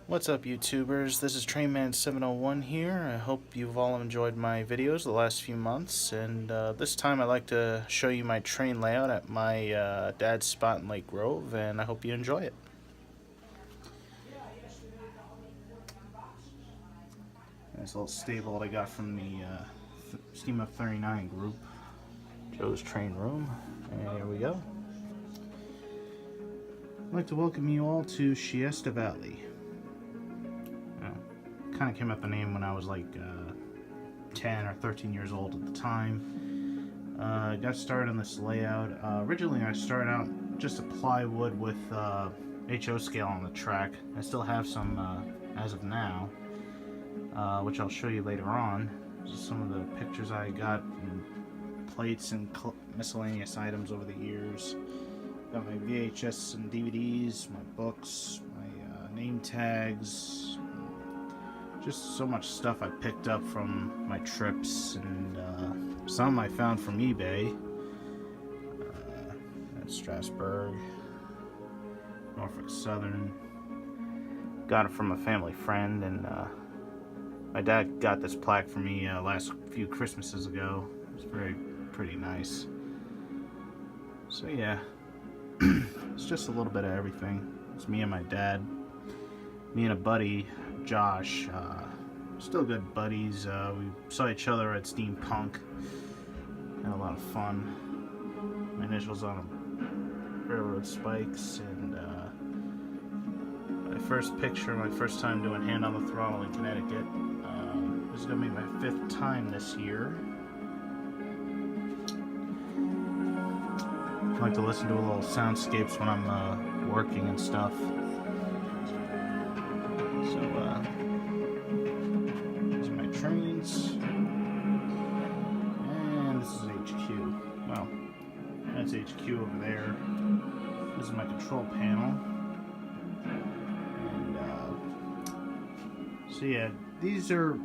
What's up, YouTubers? This is Trainman701 here. I hope you've all enjoyed my videos the last few months, and this time I'd like to show you my train layout at my dad's spot in Lake Grove, and I hope you enjoy it. Nice little stable that I got from the Steam Up 39 group, Joe's Train Room, and here we go. I'd like to welcome you all to Shasta Valley. Kind of came up with the name when I was like 10 or 13 years old at the time. Got started on this layout. Originally I started out just a plywood with HO scale on the track. I still have some as of now, which I'll show you later on. Just some of the pictures I got, and plates and miscellaneous items over the years. Got my VHS and DVDs, my books, my name tags, just so much stuff I picked up from my trips, and some I found from eBay at Strasburg, Norfolk Southern. Got it from a family friend, and my dad got this plaque for me last few Christmases ago. It's pretty nice. So yeah, it's just a little bit of everything. It's me and my dad, me and a buddy, Josh, still good buddies. We saw each other at Steampunk, had a lot of fun. My initials on railroad spikes, and my first picture, my first time doing hand on the throttle in Connecticut. This is going to be my 5th time this year. I like to listen to a little soundscapes when I'm working and stuff. So, these are my trains, and this is HQ. Well, that's HQ over there. This is my control panel, and so yeah, these are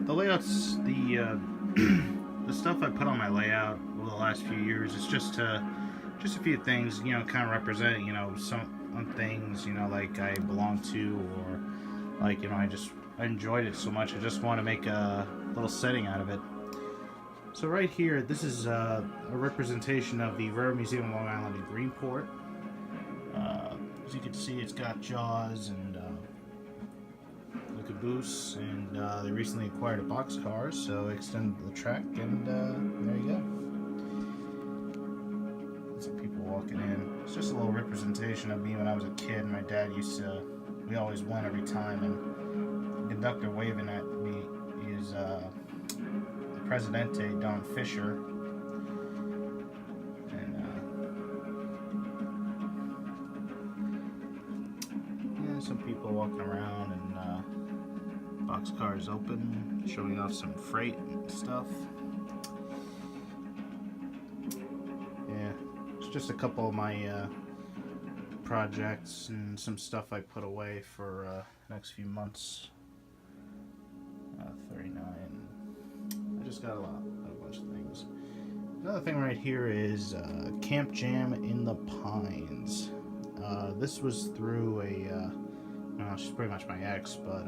the layouts. The stuff I put on my layout over the last few years is just a few things, you know, kind of represent, you know, some things, you know, like I belong to, or like, you know, I enjoyed it so much, I just want to make a little setting out of it. So right here, this is a representation of the Railroad Museum of Long Island in Greenport. As you can see, it's got Jaws and the caboose, and they recently acquired a boxcar, so extended the track, and there you go. Some people walking in. It's just a little representation of me when I was a kid. My dad used to, we always won every time, and the conductor waving at me is Presidente Don Fisher. And yeah, some people walking around, and boxcars open, showing off some freight and stuff. Yeah, it's just a couple of my projects and some stuff I put away for next few months. 39. I just got a bunch of things. Another thing right here is Camp Jam in the Pines. This was through well, she's pretty much my ex, but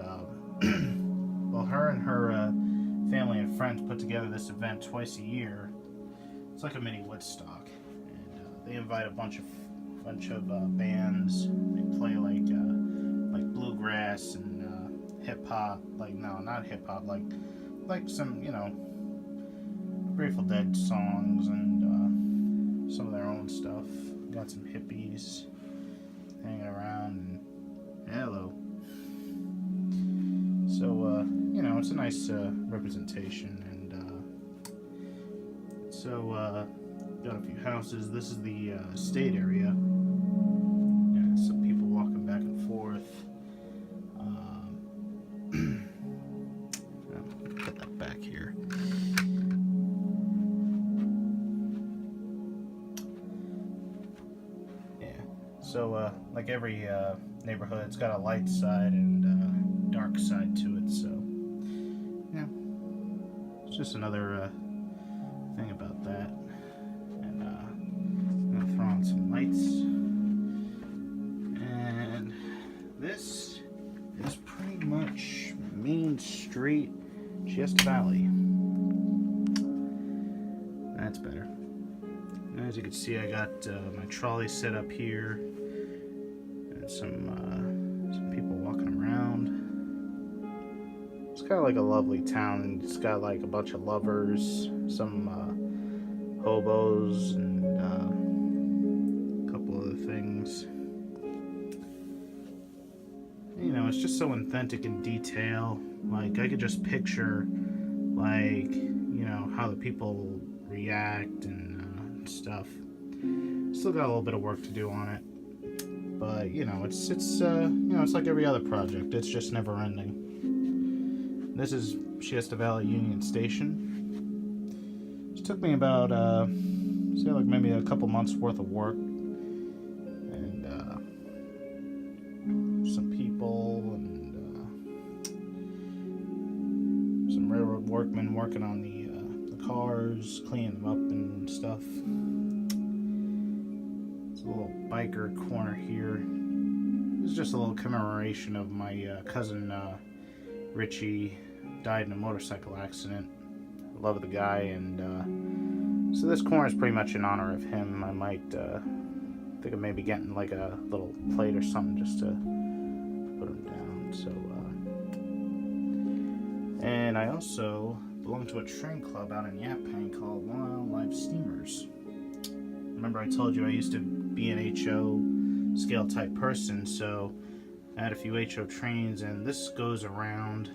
well, her and her family and friends put together this event twice a year. It's like a mini Woodstock, and they invite a bunch of bands. They play like bluegrass and hip hop. Like, no, not hip hop. Like some, you know, Grateful Dead songs, and some of their own stuff. Got some hippies hanging around, and hello. So you know, it's a nice representation, and so got a few houses. This is the estate area. Yeah, some people walking back and forth. Put that back here. Yeah. So like every neighborhood, it's got a light side and dark side to it. So yeah, it's just another thing about that. I'm gonna throw on some lights, and this is pretty much Main Street, Shasta Valley. That's better. As you can see, I got my trolley set up here, and some people walking around. It's kind of like a lovely town, and it's got like a bunch of lovers, some hobos, and a couple other things. You know, it's just so authentic in detail. Like, I could just picture, like, you know, how the people react and stuff. Still got a little bit of work to do on it, but you know, it's you know, it's like every other project. It's just never ending. This is Shasta Valley Union Station. It took me about say like maybe a couple months worth of work, and some people and some railroad workmen working on the cars, cleaning them up and stuff. It's a little biker corner here. This is just a little commemoration of my cousin Richie. Died in a motorcycle accident. I love the guy, and so this corner is pretty much in honor of him. I might think of maybe getting like a little plate or something just to put him down. So and I also belong to a train club out in Yaphank called Long Island Live Steamers. Remember I told you I used to be an HO scale type person, so I had a few HO trains, and this goes around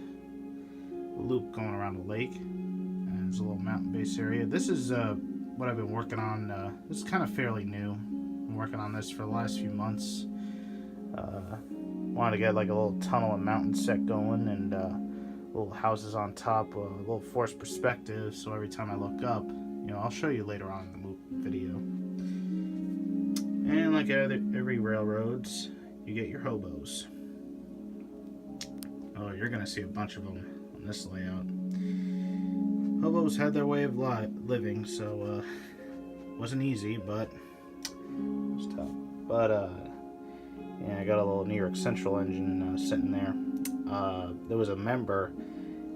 a loop going around the lake, and there's a little mountain base area. This is what I've been working on. This is kind of fairly new. I'm working on this for the last few months. Wanted to get like a little tunnel and mountain set going, and little houses on top, a little forced perspective, so every time I look up, you know, I'll show you later on in the video. And like every railroads, you get your hobos. Oh, you're gonna see a bunch of them on this layout. Hobos had their way of living, so it wasn't easy, but it was tough. But yeah, I got a little New York Central engine sitting there. There was a member.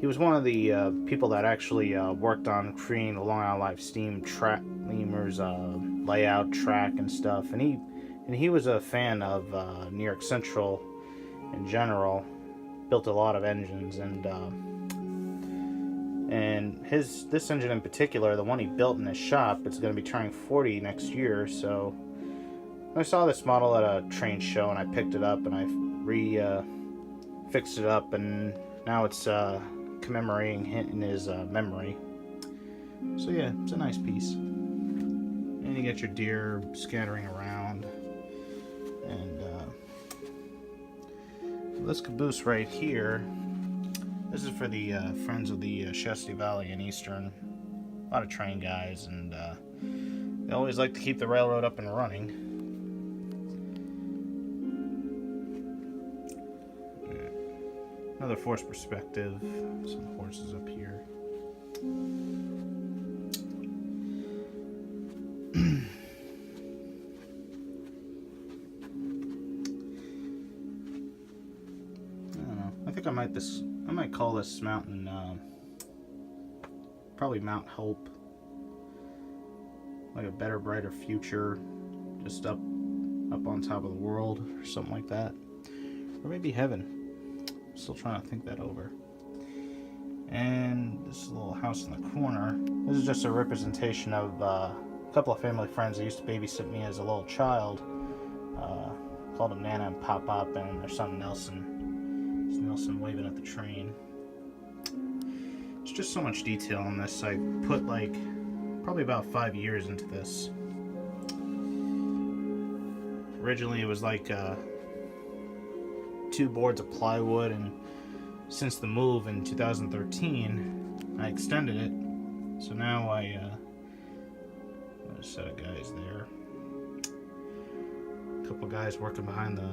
He was one of the people that actually worked on creating the Long Island Live Steam track lemurs layout, track, and stuff. And he was a fan of New York Central in general. Built a lot of engines, and this engine in particular, the one he built in his shop, it's going to be turning 40 next year. So I saw this model at a train show, and I picked it up, and I fixed it up, and now it's commemorating him in his memory. So yeah, it's a nice piece. And you get your deer scattering around, and this caboose right here, this is for the Friends of the Shasta Valley and Eastern. A lot of train guys, and they always like to keep the railroad up and running. Another forced perspective, some horses up here. I don't know. I think I might call this mountain probably Mount Hope. Like a better, brighter future, just up on top of the world, or something like that. Or maybe heaven. Still trying to think that over. And this little house in the corner, this is just a representation of a couple of family friends that used to babysit me as a little child. Called them Nana and Pop Pop, and their son Nelson. It's Nelson waving at the train. It's just so much detail in this. I put like probably about 5 years into this. Originally it was like 2 boards of plywood, and since the move in 2013 I extended it, so now I got a set of guys there, a couple guys working behind the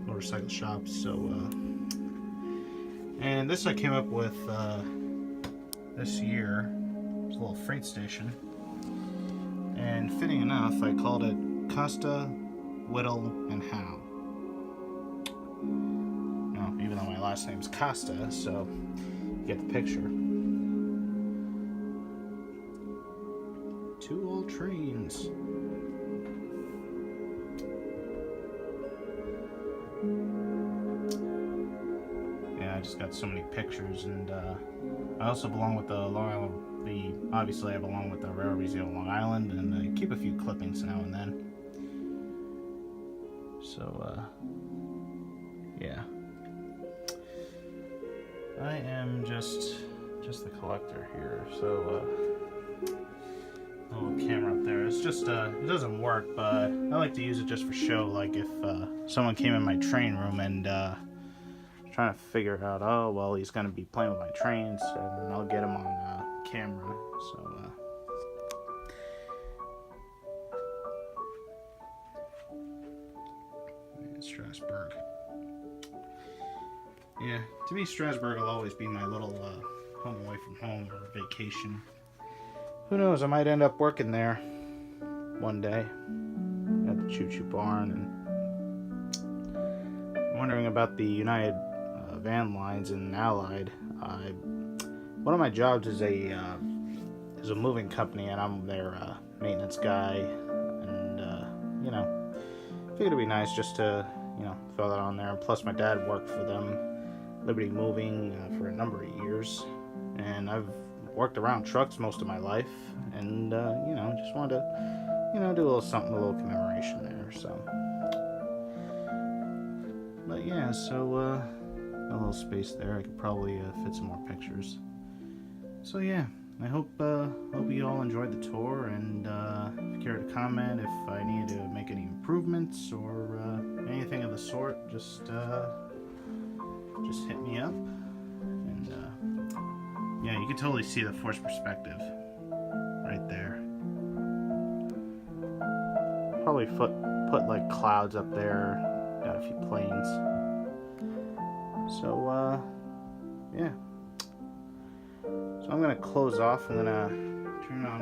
motorcycle shop. So and this I came up with this year. It's a little freight station, and fitting enough I called it Costa, Whittle, and Howe. Even though my last name's Costa, so you get the picture. 2 old trains. Yeah, I just got so many pictures, and I also belong with the Long Island. Obviously, I belong with the Railroad Museum of Long Island, and I keep a few clippings now and then. So, yeah. I am just the collector here. So, a little camera up there. It's just it doesn't work, but I like to use it just for show. Like if someone came in my train room and trying to figure out, oh well, he's gonna be playing with my trains, and I'll get him on camera. So. Strasbourg. Yeah, to me, Strasbourg will always be my little home away from home or vacation. Who knows? I might end up working there one day at the Choo Choo Barn. And I'm wondering about the United Van Lines and Allied. One of my jobs is a moving company, and I'm their maintenance guy. And you know, figured it'd be nice just to throw that on there. And plus, my dad worked for them, Liberty Moving, for a number of years, and I've worked around trucks most of my life, and just wanted to do a little something, a little commemoration there. So, but yeah, so a little space there. I could probably fit some more pictures. So yeah, I hope you all enjoyed the tour, and if you care to comment if I need to make any improvements or anything of the sort, just hit me up. And yeah, you can totally see the forced perspective right there. Probably put like clouds up there. Got a few planes. So yeah. So I'm gonna close off. I'm gonna turn on